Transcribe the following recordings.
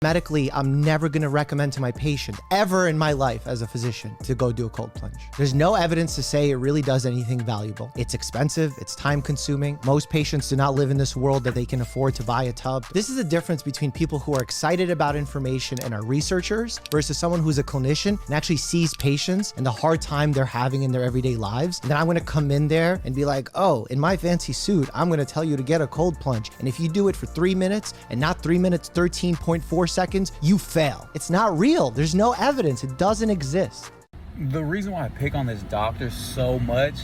Medically, I'm never gonna recommend to my patient, ever in my life as a physician, to go do a cold plunge. There's no evidence to say it really does anything valuable. It's expensive, it's time consuming. Most patients do not live in this world that they can afford to buy a tub. This is the difference between people who are excited about information and are researchers versus someone who's a clinician and actually sees patients and the hard time they're having in their everyday lives. And then I'm gonna come in there and be like, oh, in my fancy suit, I'm gonna tell you to get a cold plunge. And if you do it for 3 minutes and not 3 minutes, 13.4 seconds, you fail. It's not real. There's no evidence. It doesn't exist. The reason why I pick on this doctor so much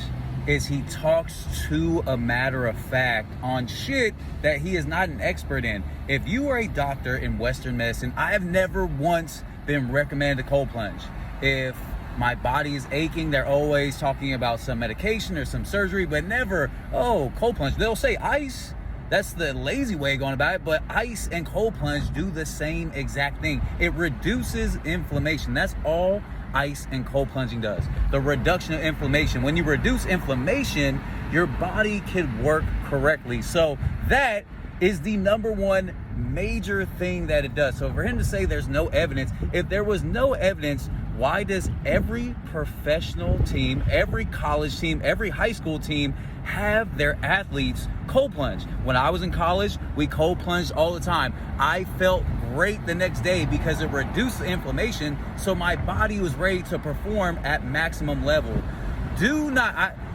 is he talks to a matter of fact on shit that he is not an expert in. If you are a doctor in Western medicine, I have never once been recommended a cold plunge. If my body is aching, they're always talking about some medication or some surgery, but never, oh, cold plunge. They'll say ice. That's the lazy way of going about it, but ice and cold plunge do the same exact thing. It reduces inflammation. That's all ice and cold plunging does. The reduction of inflammation. When you reduce inflammation, your body can work correctly. So that is the number one major thing that it does. So for him to say there's no evidence, if there was no evidence, why does every professional team, every college team, every high school team have their athletes cold plunge? When I was in college, we cold plunged all the time. I felt great the next day because it reduced the inflammation, so my body was ready to perform at maximum level.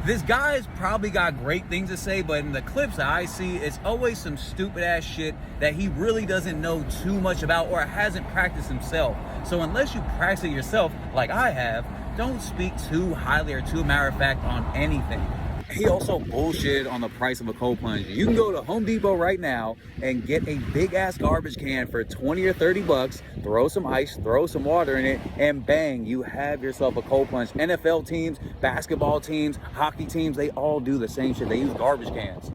This guy's probably got great things to say, but in the clips that I see, it's always some stupid ass shit that he really doesn't know too much about or hasn't practiced himself. So unless you practice it yourself, like I have, don't speak too highly or too matter of fact on anything. He also bullshitted on the price of a cold plunge. You can go to Home Depot right now and get a big ass garbage can for 20 or 30 bucks, throw some ice, throw some water in it, and bang, you have yourself a cold plunge. NFL teams, basketball teams, hockey teams, they all do the same shit. They use garbage cans.